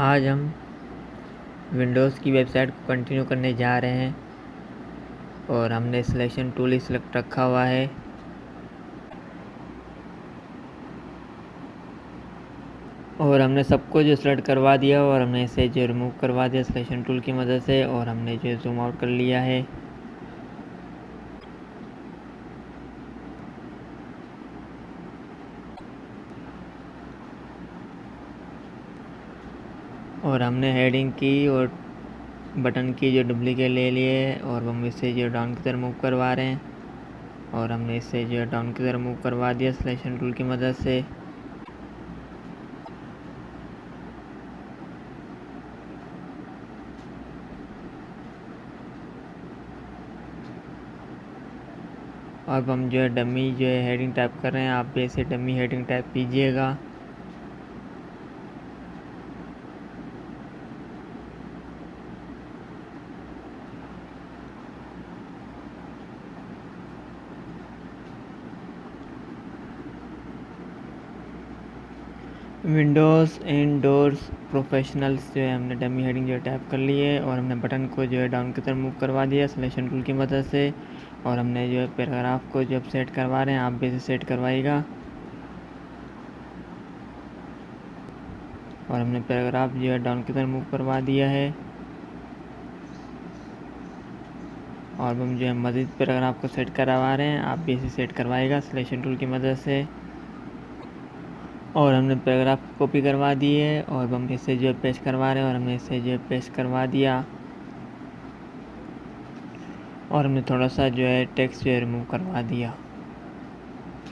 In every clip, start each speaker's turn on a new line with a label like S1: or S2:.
S1: आज हम विंडोज़ की वेबसाइट को कंटिन्यू करने जा रहे हैं और हमने सिलेक्शन टूल ही सिलेक्ट रखा हुआ है। और हमने सबको जो सिलेक्ट करवा दिया और हमने इसे जो रिमूव करवा दिया सिलेक्शन टूल की मदद से, और हमने जो जूम आउट कर लिया है। और हमने हेडिंग की और बटन की जो डुप्लीकेट ले लिए और हम इसे जो डाउन की तरफ मूव करवा रहे हैं, और हमने इसे जो डाउन की तरफ मूव करवा दिया सिलेक्शन टूल की मदद से। अब हम जो है डमी जो है हेडिंग टाइप कर रहे हैं, आप भी इसे डमी हेडिंग टाइप कीजिएगा। विंडोज़ इंडोर्स प्रोफेशनल्स जो है हमने डमी हेडिंग जो है टाइप कर ली है, और हमने बटन को जो है डाउन की तरफ मूव करवा दिया सिलेक्शन टूल की मदद से। और हमने जो है पैराग्राफ को जब सेट करवा रहे हैं, आप भी इसे सेट करवाइएगा। और हमने पैराग्राफ जो है डाउन की तरफ मूव करवा दिया है, और हम जो है मज़ीद पैराग्राफ को सेट करवा रहे हैं, आप भी इसे सेट करवाइएगा सिलेक्शन टूल की मदद से। और हमने पैराग्राफ कॉपी करवा दी है और हम इसे जो है पेस्ट करवा रहे हैं, और हमने इसे जो है पेस्ट करवा दिया। और हमने थोड़ा सा जो है टेक्स्ट जो है रिमूव करवा दिया,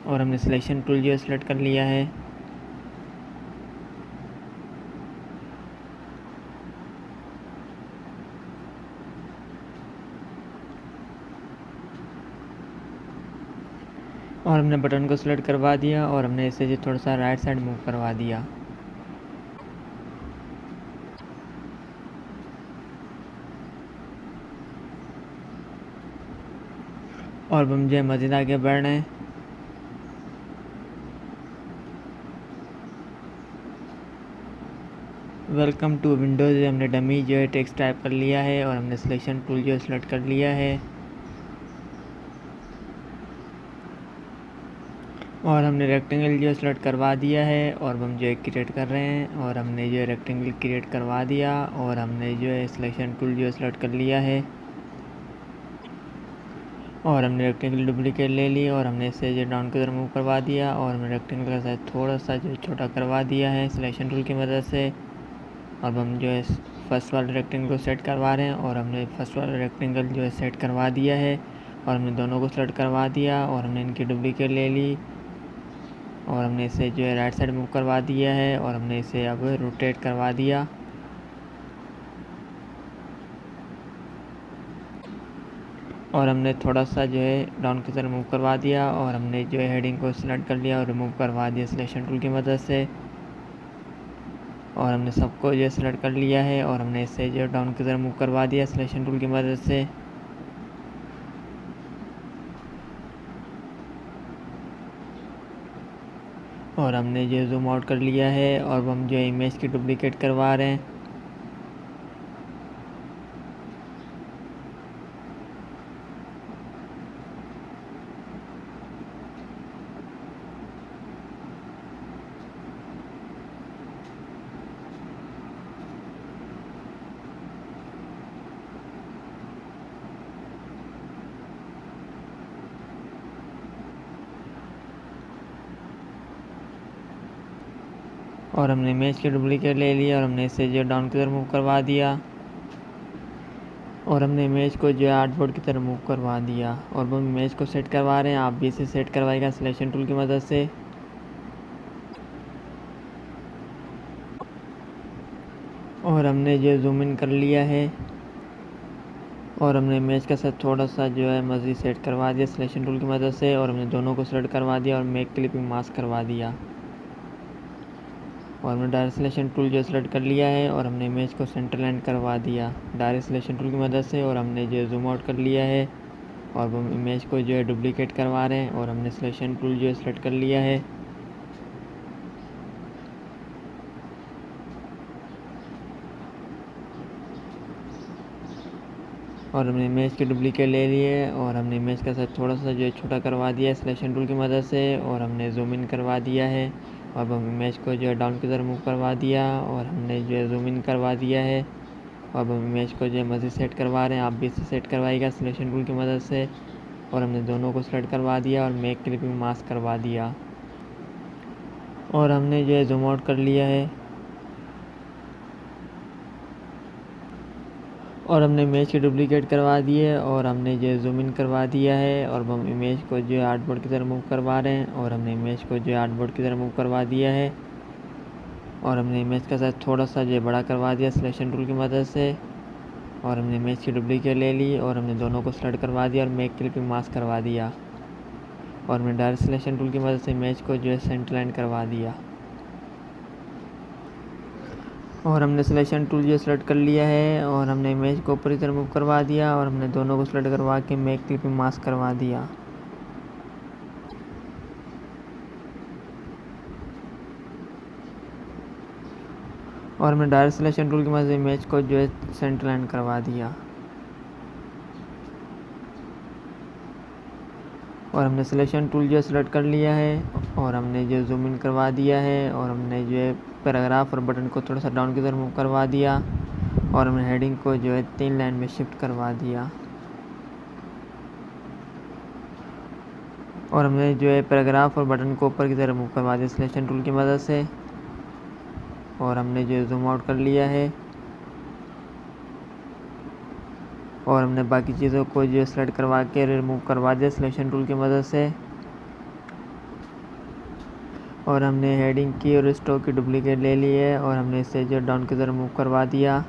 S1: और हमने सिलेक्शन टूल जो है सेलेक्ट कर लिया है। और हमने बटन को सिलेक्ट करवा दिया, और हमने इसे जो थोड़ा सा राइट साइड मूव करवा दिया। और हम जो है मज़ीद आगे बढ़ रहे हैं। वेलकम टू विंडोज़ हमने डमी जो है टेक्स्ट टाइप कर लिया है, और हमने सिलेक्शन टूल जो है सेलेक्ट कर लिया है। और हमने रेक्टेंगल जो है सेलेक्ट करवा दिया है, और हम जो है क्रिएट कर रहे हैं, और हमने जो है रेक्टेंगल क्रिएट करवा दिया, और हमने जो है सिलेक्शन टूल जो है सेलेक्ट कर लिया है। और हमने रेक्टेंगल डुप्लीकेट ले ली, और हमने इसे जो डाउन की तरफ मूव करवा दिया, और हमने रेक्टेंगल का साइज थोड़ा सा जो छोटा करवा दिया है सिलेक्शन टूल की मदद से। अब हम जो है फर्स्ट वाले रेक्टेंगल को सेट करवा रहे हैं, और हमने फर्स्ट वाला रेक्टेंगल जो है सेट करवा दिया है, और हमने दोनों को सेलेक्ट करवा दिया, और हमने इनकी डुप्लीकेट ले ली, और हमने इसे जो है राइट साइड मूव करवा दिया है, और हमने इसे अब रोटेट करवा दिया। और हमने थोड़ा सा जो है डाउन की तरफ मूव करवा दिया, और हमने जो है हेडिंग को सिलेक्ट कर लिया और रिमूव करवा दिया सिलेक्शन टूल की मदद से। और हमने सबको जो है सिलेक्ट कर लिया है, और हमने इसे जो डाउन की तरफ मूव करवा दिया सिलेक्शन टूल की मदद से। और हमने जो जूम आउट कर लिया है, और हम जो है इमेज की डुप्लीकेट करवा रहे हैं। और हमने इमेज की डुप्लीकेट ले लिया, और हमने इसे जो डाउन की तरफ मूव करवा दिया, और हमने इमेज को जो है आर्टबोर्ड की तरफ मूव करवा दिया। और हम इमेज को सेट करवा रहे हैं, आप भी इसे सेट करवाएगा सिलेक्शन टूल की मदद से। और हमने जो जूम इन कर लिया है, और हमने इमेज का साथ थोड़ा सा जो है मज़ीद सेट करवा दिया सिलेक्शन टूल की मदद से, और हमने दोनों को सेलेक्ट करवा दिया और मेक क्लिपिंग मास्क करवा दिया। और हमने डायरेक्ट सिलेक्शन टूल जो सेलेक्ट कर लिया है, और हमने इमेज को सेंटर लाइन करवा दिया डायरेक्ट सिलेक्शन टूल की मदद से, और हमने जो जूम आउट कर लिया है, और हम इमेज को जो है डुप्लीकेट करवा रहे हैं, और हमने सिलेक्शन टूल जो है सेलेक्ट कर लिया है। और हमने इमेज के डुप्लीकेट ले लिए और हमने इमेज का साइज थोड़ा सा जो है छोटा करवा दिया सिलेक्शन टूल की मदद से और हमने जूम इन करवा दिया है। अब हम इमेज को जो है डाउन की तरफ मूव करवा दिया और हमने जो है जूम इन करवा दिया है। अब हम इमेज को जो है मज़ीद सेट करवा रहे हैं, आप भी इसे सेट करवाइएगा सिलेक्शन टूल की मदद से। और हमने दोनों को सेलेक्ट करवा दिया और मेक क्लिपिंग मास्क करवा दिया और हमने जो है जूम आउट कर लिया है और हमने इमेज के डुप्लीकेट करवा दिए और हमने जो जूम इन करवा दिया है। और हम इमेज को जो है आर्टबोर्ड की तरफ मूव करवा रहे हैं और हमने इमेज को जो है आर्टबोर्ड की तरफ मूव करवा दिया है और हमने इमेज का साइज थोड़ा सा जो बड़ा करवा दिया सिलेक्शन टूल की मदद से। और हमने इमेज की डुप्लीकेट ले ली और हमने दोनों को सेलेक्ट करवा दिया और मेक क्लिपिंग मास्क करवा दिया और हमने डायरेक्ट सिलेक्शन टूल की मदद से इमेज को जो है सेंटर लाइन करवा दिया और हमने सिलेक्शन टूल जो सेलेक्ट कर लिया है और हमने इमेज को ऊपर की तरफ मूव करवा दिया और हमने दोनों को सेलेक्ट करवा के मेक क्लिपिंग मास्क करवा दिया और हमने डायरेक्ट सिलेक्शन टूल की मदद से इमेज को जो है सेंटर लाइन करवा दिया और हमने सिलेक्शन टूल जो है सेलेक्ट कर लिया है और हमने जो जूम इन करवा दिया है और हमने जो है पैराग्राफ और बटन को थोड़ा सा डाउन की तरफ मूव करवा दिया और हमने हेडिंग को जो है 3 लाइन में शिफ्ट करवा दिया और हमने जो है पैराग्राफ और बटन को ऊपर की तरफ मूव करवा दिया सिलेक्शन टूल की मदद से और हमने जो जूम आउट कर लिया है और हमने बाकी चीज़ों को जो सेलेक्ट करवा के रिमूव करवा दिया सिलेक्शन टूल की मदद से और हमने हेडिंग की और स्टॉक की डुप्लीकेट ले ली है और हमने इसे जो डाउन की तरफ मूव करवा दिया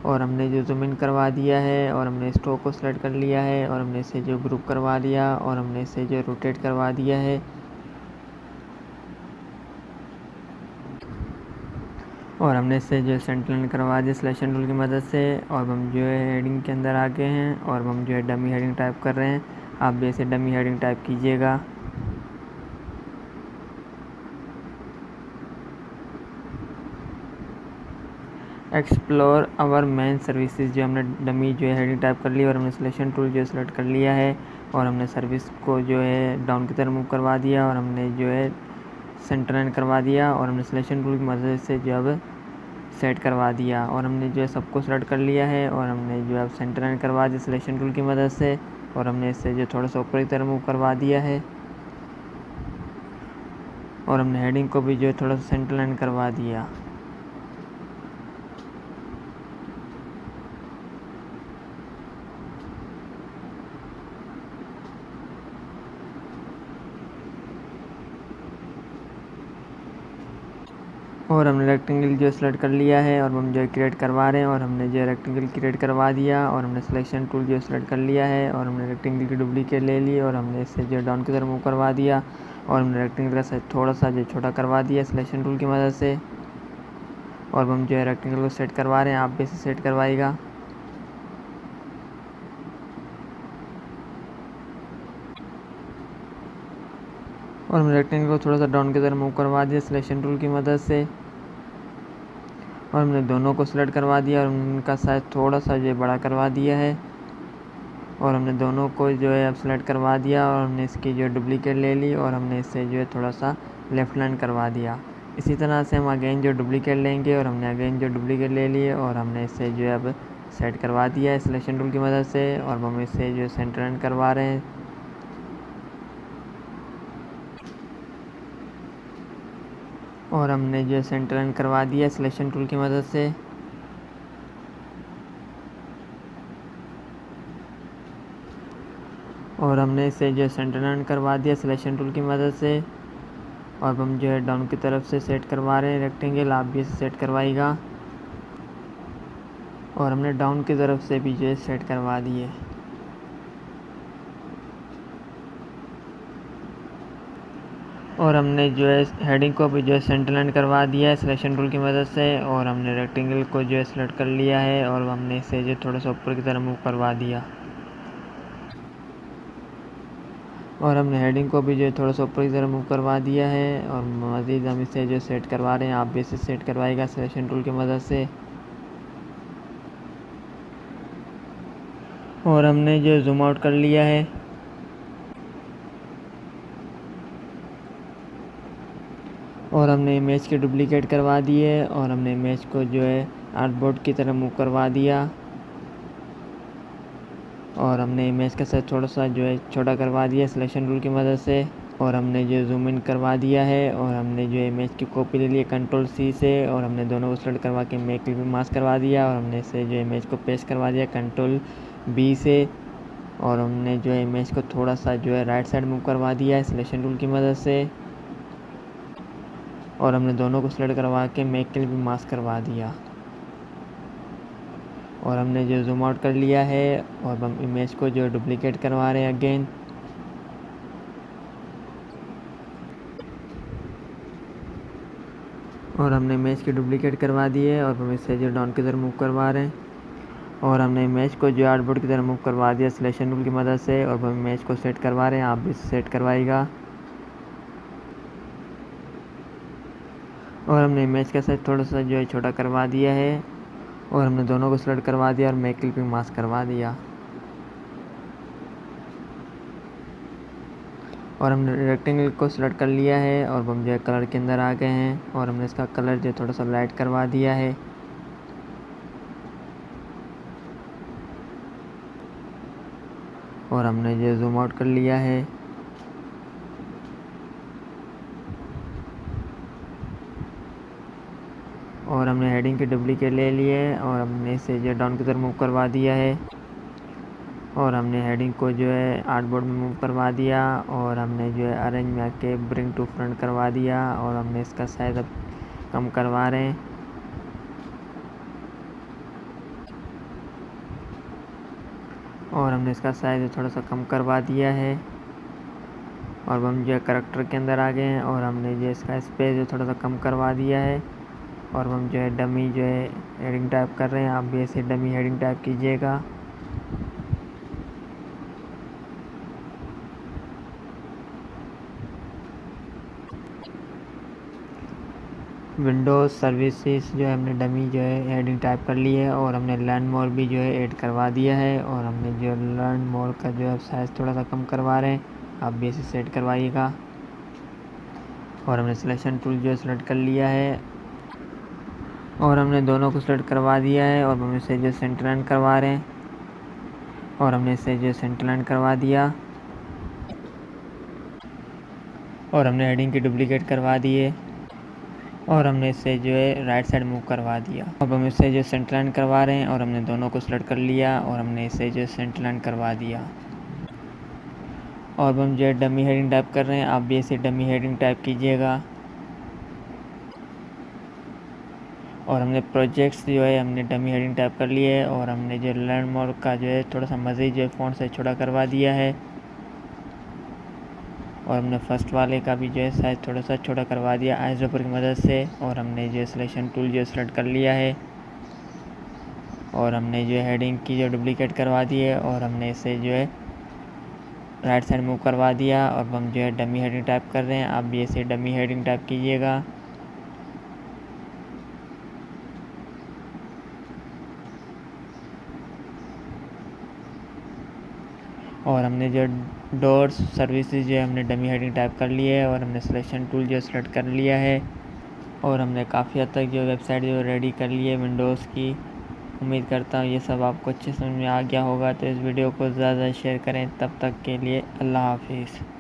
S1: और हमने जो जूम इन करवा दिया है और हमने स्टॉक को सेलेक्ट कर लिया है और हमने इसे जो ग्रुप करवा दिया और हमने इसे जो रोटेट करवा दिया है और हमने इससे जो सेंटर लाइन करवा दिया सिलेक्शन टूल की मदद से। और हम जो है हेडिंग के अंदर आ गए हैं और हम जो है डमी हेडिंग टाइप कर रहे हैं, आप भी ऐसे डमी हेडिंग टाइप कीजिएगा। एक्सप्लोर आवर मेन सर्विसेज जो हमने डमी जो है हेडिंग टाइप कर ली और हमने सिलेक्शन टूल जो सेलेक्ट कर लिया है और हमने सर्विस को जो है डाउन की तरफ मूव करवा दिया और हमने जो है सेंटर लाइन करवा दिया और हमने सिलेक्शन टूल की मदद से जो अब सेट करवा दिया और हमने जो है सबको सेलेक्ट कर लिया है और हमने जो है सेंटर लाइन करवा दिया सिलेक्शन टूल की मदद से और हमने इससे जो थोड़ा सा ऊपर की तरफ मूव करवा दिया है और हमने हेडिंग को भी जो है थोड़ा सा सेंटर लाइन करवा दिया। और हमने रेक्टेंगल जो सेलेक्ट कर लिया है और हम जो है क्रिएट करवा रहे हैं और हमने जो रेक्टेंगल क्रिएट करवा दिया और हमने सिलेक्शन टूल जो सेलेक्ट कर लिया है और हमने रेक्टेंगल की डुप्लीकेट ले ली और हमने इससे जो डाउन की तरफ मूव करवा दिया और हमने रेक्टेंगल का साइज थोड़ा सा जो छोटा करवा दिया सिलेक्शन टूल की मदद से और हम जो है रेक्टेंगल को सेट करवा रहे हैं, आप भी इसे सेट करवाइएगा। और हमने रेक्टेंगल को थोड़ा सा डाउन की तरफ मूव करवा दिया सिलेक्शन टूल की मदद से और हमने दोनों को सिलेक्ट करवा दिया और उनका साइज थोड़ा सा जो बड़ा करवा दिया है और हमने दोनों को जो है अब सेलेक्ट करवा दिया और हमने इसकी जो डुप्लीकेट ले ली और हमने इससे जो है थोड़ा सा लेफ़्ट लाइन करवा दिया। इसी तरह से हम अगेन जो डुप्लीकेट लेंगे और हमने अगेन जो डुप्लीकेट ले लिए और हमने इससे जो है अब सेट करवा दिया है सिलेक्शन टूल की मदद से और हम इससे जो सेंटर लाइन करवा रहे हैं और हमने जो सेंटर लाइन करवा दिया सिलेक्शन टूल की मदद से और हमने इसे जो सेंटर लाइन करवा दिया सिलेक्शन टूल की मदद से और हम जो है डाउन की तरफ से सेट करवा रहे हैं रेक्टेंगल, आप भी इसे सेट करवाइएगा और हमने डाउन की तरफ से भी जो है सेट करवा दिए। और हमने जो है हेडिंग को भी जो है सेंटर लाइन करवा दिया है सिलेक्शन टूल की मदद से और हमने रेक्टेंगल को जो है सेलेक्ट कर लिया है और हमने इसे जो थोड़ा सा ऊपर की तरफ मूव करवा दिया और हमने हेडिंग को भी जो है थोड़ा सा ऊपर की तरफ मूव करवा दिया है और मज़ीद हम इसे जो सेट करवा रहे हैं, आप भी इसे सेट करवाइएगा सिलेक्शन टूल की मदद से। और हमने जो जूम आउट कर लिया है और हमने इमेज के डुप्लीकेट करवा दिए और हमने इमेज को जो है आर्टबोर्ड की तरह मूव करवा दिया और हमने इमेज का साइज थोड़ा सा जो है छोटा करवा दिया सिलेक्शन टूल की मदद से और हमने जो जूम इन करवा दिया है और हमने जो इमेज की कॉपी ले ली कंट्रोल सी से और हमने दोनों को सेलेक्ट करवा के मेक क्लिपिंग मास्क करवा दिया और हमने इसे जो इमेज को पेस्ट करवा दिया कंट्रोल बी से और हमने जो है इमेज को थोड़ा सा जो है राइट साइड मूव करवा दिया है सिलेक्शन टूल की मदद से और हमने दोनों को सेलेक्ट करवा के मेक क्लिपिंग मास्क करवा दिया और हमने जो जूम आउट कर लिया है और हम इमेज को जो डुप्लीकेट करवा रहे हैं अगेन और हमने इमेज की डुप्लीकेट करवा दी है और हम इसे जो डाउन की तरफ मूव करवा रहे हैं और हमने इमेज को जो आर्टबोर्ड की तरफ मूव करवा दिया सिलेक्शन टूल की मदद से और हम इमेज को सेट करवा रहे हैं आप भी सेट करवाइएगा और हमने इमेज का साइज थोड़ा सा जो है छोटा करवा दिया है और हमने दोनों को सेलेक्ट करवा दिया और मेक क्लिपिंग मास्क करवा दिया और हमने रेक्टेंगल को सिलेक्ट कर लिया है और हम जो है कलर के अंदर आ गए हैं और हमने इसका कलर जो थोड़ा सा लाइट करवा दिया है और हमने जो जूम आउट कर लिया है और हमने हेडिंग के डुप्लीकेट ले लिए और हमने इसे जो डाउन की तरफ मूव करवा दिया है और हमने हेडिंग को जो है आर्टबोर्ड में मूव करवा दिया और हमने जो है अरेंज में आके ब्रिंग टू फ्रंट करवा दिया और हमने इसका साइज अब कम करवा रहे हैं और हमने इसका साइज थोड़ा सा कम करवा दिया है और हम जो है करेक्टर के अंदर आ गए हैं और हमने जो इसका स्पेस जो थोड़ा सा कम करवा दिया है और हम जो है डमी जो है हेडिंग टाइप कर रहे हैं आप भी ऐसे डमी हेडिंग टाइप कीजिएगा विंडोज़ सर्विसेज जो है हमने डमी जो है हेडिंग टाइप कर ली है और हमने लर्न मोर भी जो है ऐड करवा दिया है और हमने जो लर्न मोर का जो है साइज़ थोड़ा सा कम करवा रहे हैं आप भी इसे सेट करवाइएगा और हमने सिलेक्शन टूल जो है सेलेक्ट कर लिया है और हमने दोनों को सेलेक्ट करवा दिया है और हम इसे जो सेंटर लाइन करवा रहे हैं और हमने इसे जो सेंटर लाइन करवा दिया और हमने हेडिंग की डुप्लीकेट करवा दिए और हमने इसे जो है राइट साइड मूव करवा दिया अब हम इसे जो सेंटर लाइन करवा रहे हैं और हमने दोनों को सेलेक्ट कर लिया और हमने इसे जो सेंटर लाइन करवा दिया और हम जो है डमी हेडिंग टाइप कर रहे हैं आप भी इसे डमी हेडिंग टाइप कीजिएगा और हमने प्रोजेक्ट्स जो है हमने डमी हेडिंग टाइप कर लिए है और हमने जो लर्न मोर का जो है थोड़ा सा मज़ीद जो है फ़ॉन्ट से छोटा करवा दिया है और हमने फर्स्ट वाले का भी जो है साइज़ थोड़ा सा छोटा करवा दिया आइज ड्रॉपर की मदद से और हमने जो सिलेक्शन टूल जो सेलेक्ट कर लिया है और हमने जो हेडिंग की जो डुप्लीकेट करवा दी है और हमने इसे जो है राइट साइड मूव करवा दिया और हम जो है डमी हेडिंग टाइप कर रहे हैं आप भी इसे डमी हेडिंग टाइप कीजिएगा और हमने जो डोर्स सर्विसेज जो है हमने डमी हेडिंग टाइप कर ली है और हमने सिलेक्शन टूल जो सेलेक्ट कर लिया है और हमने काफ़ी हद तक जो वेबसाइट जो रेडी कर ली है विंडोज़ की उम्मीद करता हूँ ये सब आपको अच्छे समझ में आ गया होगा तो इस वीडियो को ज़्यादा शेयर करें तब तक के लिए अल्लाह हाफिज़।